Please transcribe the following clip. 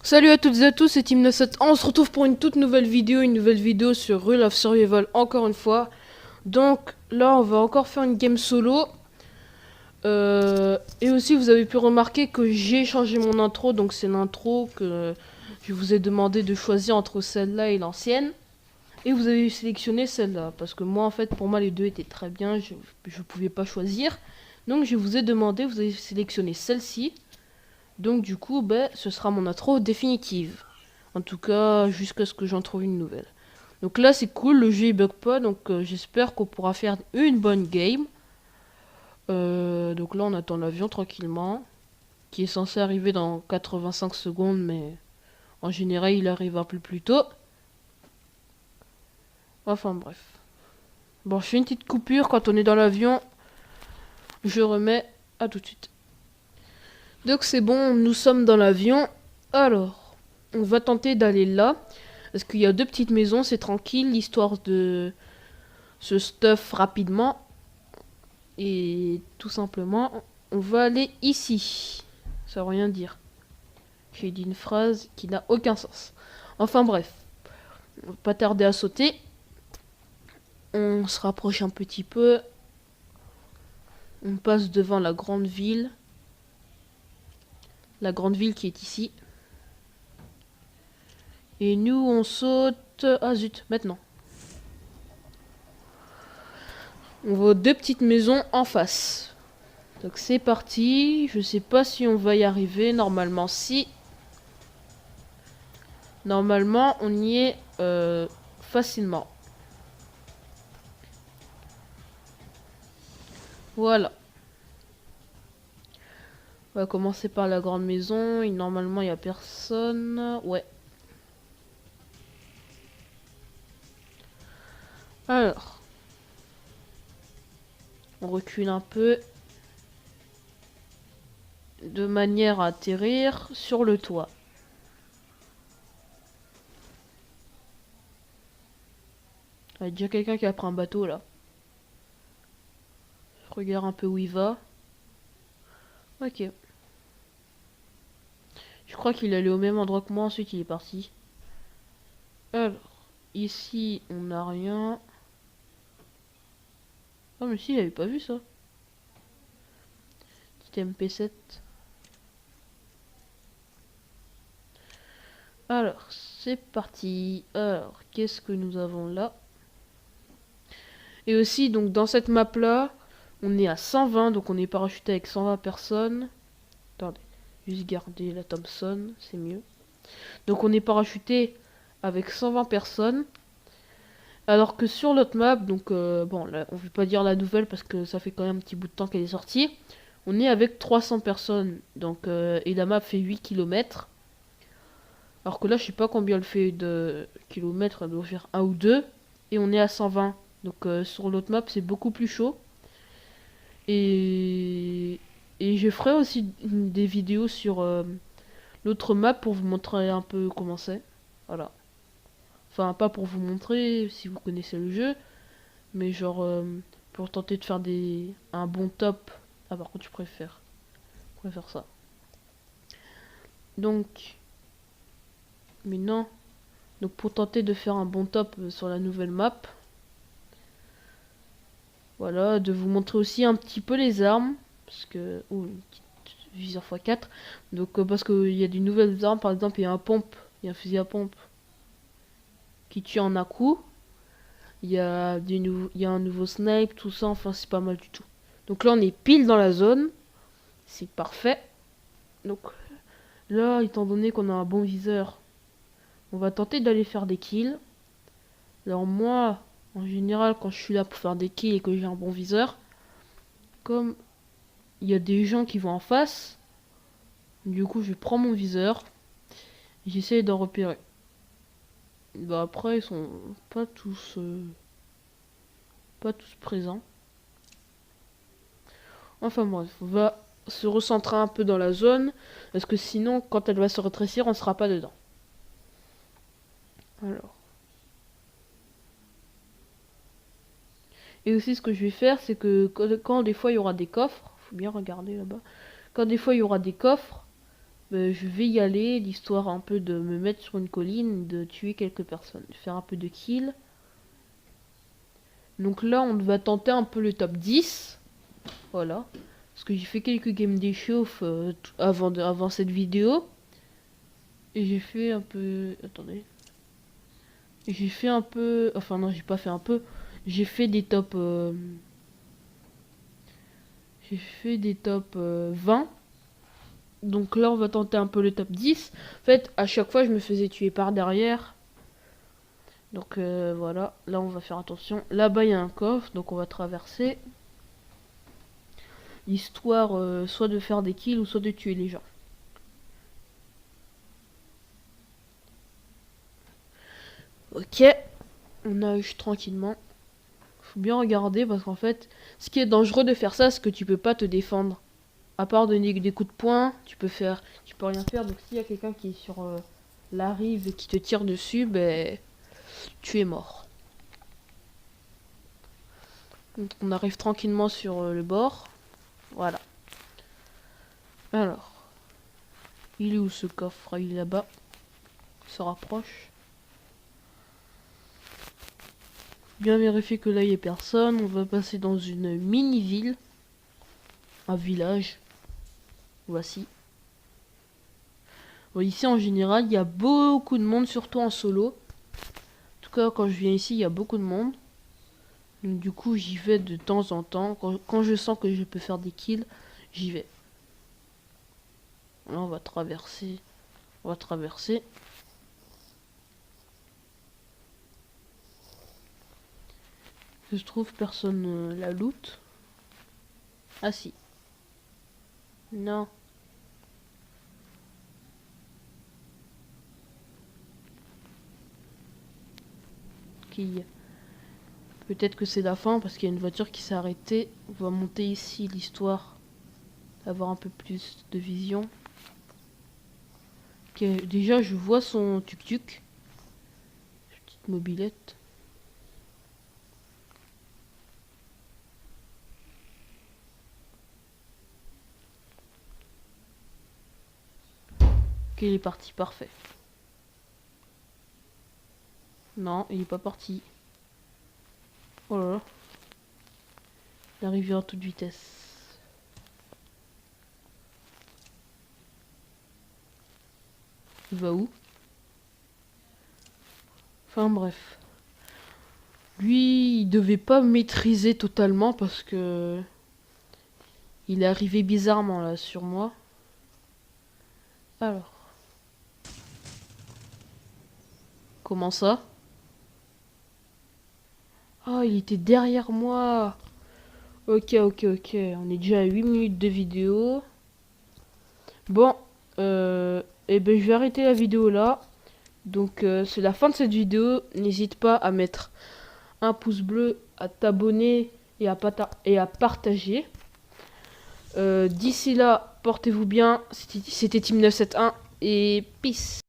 Salut à toutes et à tous, c'est Team97. On se retrouve pour une toute nouvelle vidéo sur Rule of Survival encore une fois. Donc là on va encore faire une game solo. Et aussi vous avez pu remarquer que j'ai changé mon intro, donc c'est l'intro que je vous ai demandé de choisir entre celle-là et l'ancienne. Et vous avez sélectionné celle-là, parce que moi en fait pour moi les deux étaient très bien, je pouvais pas choisir. Donc je vous ai demandé, vous avez sélectionné celle-ci. Donc du coup, ce sera mon intro définitive. En tout cas, jusqu'à ce que j'en trouve une nouvelle. Donc là, c'est cool, le jeu il bug pas, donc j'espère qu'on pourra faire une bonne game. Donc là, on attend l'avion tranquillement, qui est censé arriver dans 85 secondes, mais en général, il arrive un peu plus tôt. Enfin bref. Bon, je fais une petite coupure quand on est dans l'avion. Je remets, à tout de suite. Donc c'est bon, nous sommes dans l'avion. Alors, on va tenter d'aller là. Parce qu'il y a deux petites maisons, c'est tranquille, l'histoire de ce stuff rapidement. Et tout simplement, on va aller ici. Ça veut rien dire. J'ai dit une phrase qui n'a aucun sens. Enfin bref, on va pas tarder à sauter. On se rapproche un petit peu. On passe devant la grande ville. La grande ville qui est ici. Et nous, on saute... Ah zut, maintenant. On va aux deux petites maisons en face. Donc c'est parti. Je sais pas si on va y arriver. Normalement, si. Normalement, on y est facilement. Voilà. On va commencer par la grande maison. Et normalement, il n'y a personne. Ouais. Alors. On recule un peu. De manière à atterrir sur le toit. Il y a déjà quelqu'un qui a pris un bateau là. Je regarde un peu où il va. Ok. Je crois qu'il allait au même endroit que moi, ensuite il est parti. Alors, ici on n'a rien. Ah mais si, il avait pas vu ça. Petit MP7. Alors, c'est parti. Alors, qu'est-ce que nous avons là? Et aussi, donc dans cette map là, on est à 120, donc on est parachuté avec 120 personnes. Attendez, juste garder la Thompson, c'est mieux. Donc on est parachuté avec 120 personnes. Alors que sur l'autre map, donc bon, là, on ne veut pas dire la nouvelle parce que ça fait quand même un petit bout de temps qu'elle est sortie. On est avec 300 personnes, donc et la map fait 8 km. Alors que là, je sais pas combien elle fait de kilomètres, elle doit faire un ou deux. Et on est à 120. Donc sur l'autre map, c'est beaucoup plus chaud. Et, et je ferai aussi des vidéos sur l'autre map pour vous montrer un peu comment c'est. Voilà. Enfin, pas pour vous montrer si vous connaissez le jeu, mais genre pour tenter de faire un bon top. Ah, par contre, je préfère ça. Donc, mais non. Donc, pour tenter de faire un bon top sur la nouvelle map, voilà, de vous montrer aussi un petit peu les armes, parce que une petite viseur x4. Donc, parce qu'il y a des nouvelles armes, par exemple, il y a un fusil à pompe qui tue en un coup. Il y a un nouveau snipe, tout ça, enfin c'est pas mal du tout. Donc là on est pile dans la zone, c'est parfait. Donc là, étant donné qu'on a un bon viseur, on va tenter d'aller faire des kills. Alors moi, en général, quand je suis là pour faire des kills et que j'ai un bon viseur, comme il y a des gens qui vont en face, du coup je prends mon viseur, j'essaie d'en repérer. Bah après ils sont pas tous présents. Enfin bref, on va se recentrer un peu dans la zone, parce que sinon, quand elle va se rétrécir, on sera pas dedans. Alors. Et aussi, ce que je vais faire, c'est que quand des fois il y aura des coffres, faut bien regarder là-bas, quand des fois il y aura des coffres, je vais y aller, l'histoire un peu de me mettre sur une colline, de tuer quelques personnes, de faire un peu de kills. Donc là, on va tenter un peu le top 10. Voilà. Parce que j'ai fait quelques games d'échauffe avant cette vidéo. Et j'ai fait un peu... Attendez. J'ai fait un peu... Enfin non, j'ai pas fait un peu. J'ai fait des top... J'ai fait des top 20. Donc là, on va tenter un peu le top 10. En fait, à chaque fois, je me faisais tuer par derrière. Donc voilà. Là, on va faire attention. Là-bas, il y a un coffre. Donc on va traverser. Histoire soit de faire des kills ou soit de tuer les gens. Ok. On nage tranquillement. Faut bien regarder parce qu'en fait, ce qui est dangereux de faire ça, c'est que tu peux pas te défendre. À part donner des coups de poing, tu peux rien faire. Donc s'il y a quelqu'un qui est sur la rive et qui te tire dessus, ben tu es mort. Donc on arrive tranquillement sur le bord. Voilà. Alors, il est où ce coffre? Il est là-bas. Il se rapproche. Bien vérifier que là il n'y ait personne. On va passer dans une mini-ville. Un village. Voici. Bon, ici en général il y a beaucoup de monde, surtout en solo. En tout cas quand je viens ici il y a beaucoup de monde. Donc du coup j'y vais de temps en temps. Quand je sens que je peux faire des kills, j'y vais. Là on va traverser. On va traverser. Je trouve personne la loot. Ah si. Non. Qui... Peut-être que c'est la fin parce qu'il y a une voiture qui s'est arrêtée. On va monter ici l'histoire. Avoir un peu plus de vision. Okay, déjà je vois son tuk-tuk. Petite mobilette. Ok, il est parti, parfait. Non, il est pas parti. Oh là là. Il est arrivé en toute vitesse. Il va où? Enfin bref. Lui, il devait pas maîtriser totalement parce que... Il est arrivé bizarrement là sur moi. Alors. Comment ça? Oh, il était derrière moi. Ok. On est déjà à 8 minutes de vidéo. Bon. Et ben je vais arrêter la vidéo là. Donc c'est la fin de cette vidéo. N'hésite pas à mettre un pouce bleu, à t'abonner et à partager. D'ici là, portez-vous bien. C'était Team 971 et peace.